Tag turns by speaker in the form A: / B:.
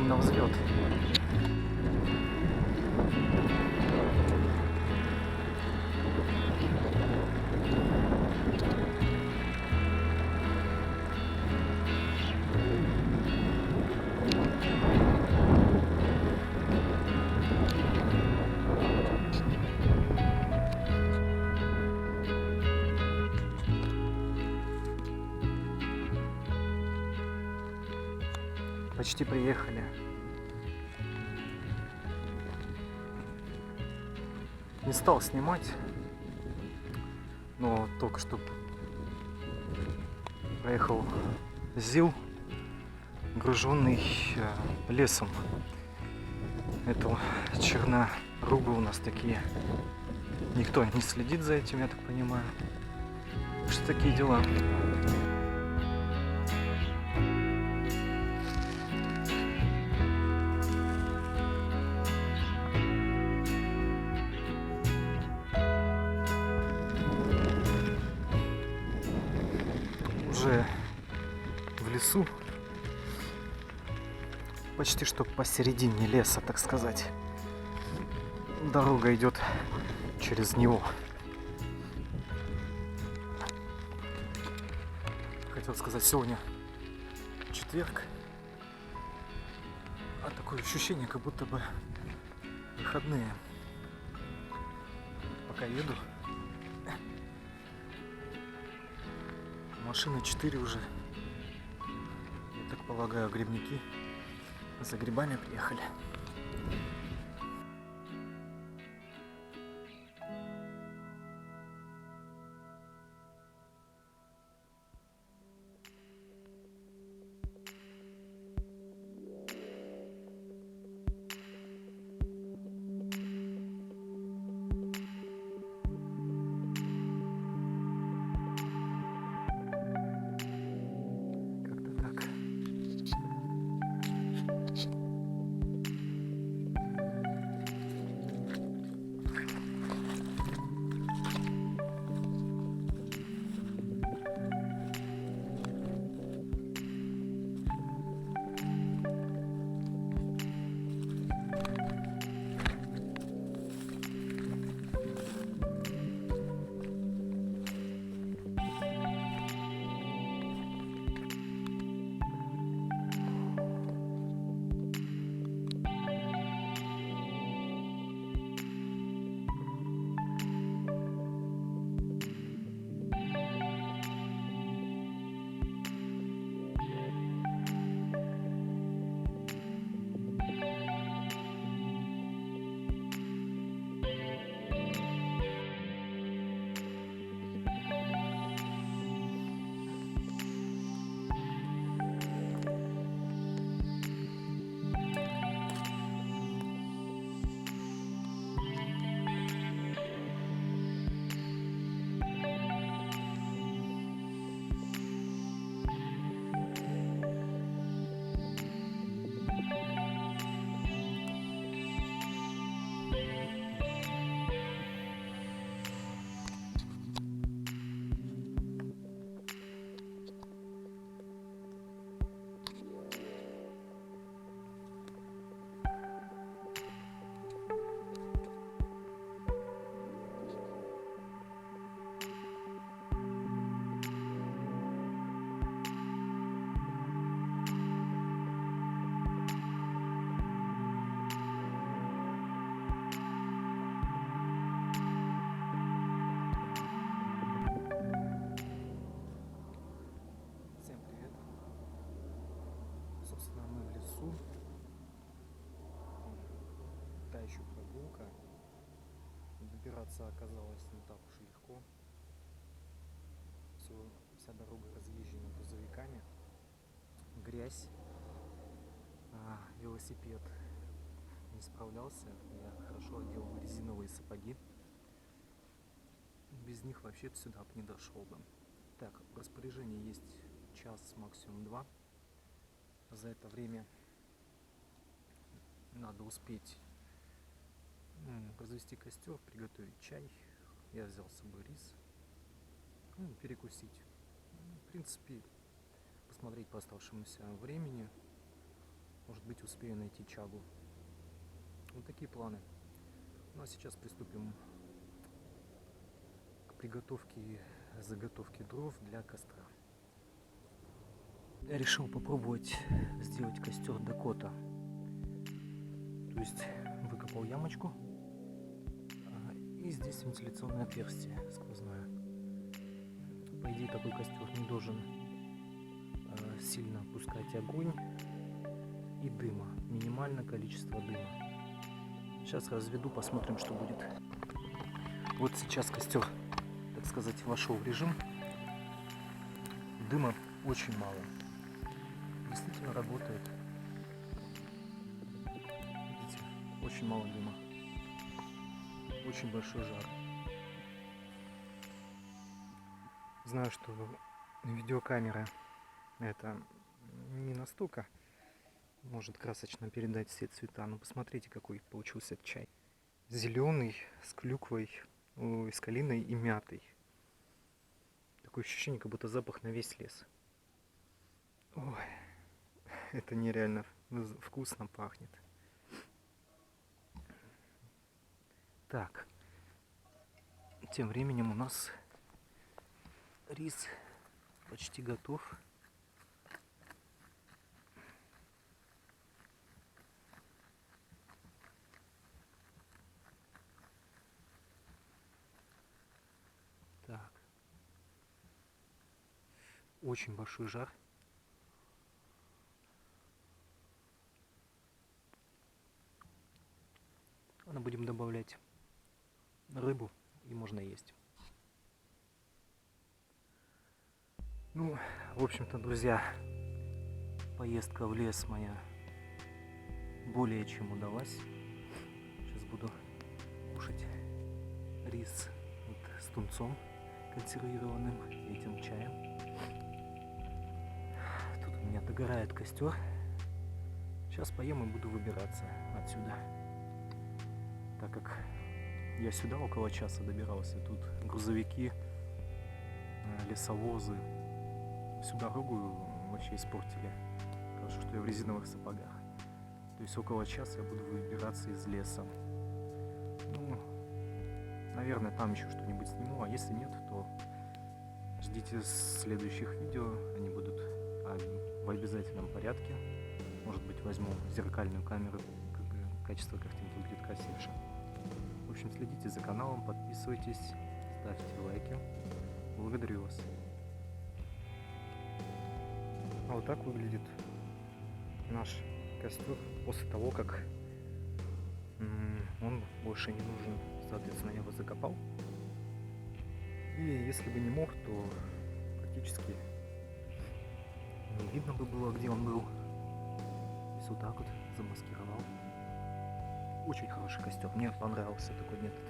A: едем на взлет. Почти приехали. Не стал снимать, но только что проехал ЗИЛ, груженный лесом. Это черноруга у нас такие. Никто не следит за этим, я так понимаю. Что такие дела? Уже в лесу, почти что посередине леса, так сказать. Дорога идет через него. Хотел сказать, сегодня четверг, а такое ощущение, как будто бы выходные. Пока еду, машины 4 уже, я так полагаю, грибники за грибами приехали. Как-то так. Собственно, мы в лесу. Та еще прогулка. Добираться оказалось не так уж легко. Вся дорога разъезжена грузовиками. Грязь. Велосипед не справлялся. Я хорошо одел резиновые сапоги. Без них вообще сюда бы не дошел бы. Так, в распоряжении есть час, максимум 2. За это время надо успеть развести костер, приготовить чай. Я взял с собой рис. Перекусить. В принципе, посмотреть по оставшемуся времени. Может быть, успею найти чагу. Вот такие планы. Ну а сейчас приступим к приготовке, заготовке дров для костра. Я решил попробовать сделать костер Дакота. То есть выкопал ямочку, и здесь вентиляционное отверстие сквозное. По идее, такой костер не должен сильно пускать огонь и дыма. Минимальное количество дыма. Сейчас разведу, посмотрим, что будет. Вот сейчас костер, так сказать, вошел в режим. Дыма очень мало. Действительно работает. Видите, очень мало дыма. Очень большой жар. Знаю, что видеокамера это не настолько может красочно передать все цвета, но посмотрите, какой получился чай. Зеленый, с клюквой, с калиной и мятой. Такое ощущение, как будто запах на весь лес. Ой, это нереально вкусно пахнет. Так, тем временем у нас рис почти готов. Так. Очень большой жар. Будем добавлять рыбу, и можно есть. Ну, в общем-то, друзья, поездка в лес моя более чем удалась. Сейчас буду кушать рис вот с тунцом консервированным, этим чаем. Тут у меня догорает костер. Сейчас поем и буду выбираться отсюда. Так как я сюда около часа добирался, тут грузовики, лесовозы всю дорогу вообще испортили. Хорошо, что я в резиновых сапогах. То есть около часа я буду выбираться из леса. Ну, наверное, там еще что-нибудь сниму, а если нет, то ждите следующих видео. Они будут в обязательном порядке. Может быть, возьму зеркальную камеру, качество картинки будет красивше. В общем, следите за каналом, подписывайтесь, ставьте лайки. Благодарю вас. А вот так выглядит наш костер после того, как он больше не нужен. Соответственно, я его закопал. И если бы не мог, то практически не видно бы было, где он был. То есть вот так вот замаскировал. Очень хороший костер. Мне понравился такой метод.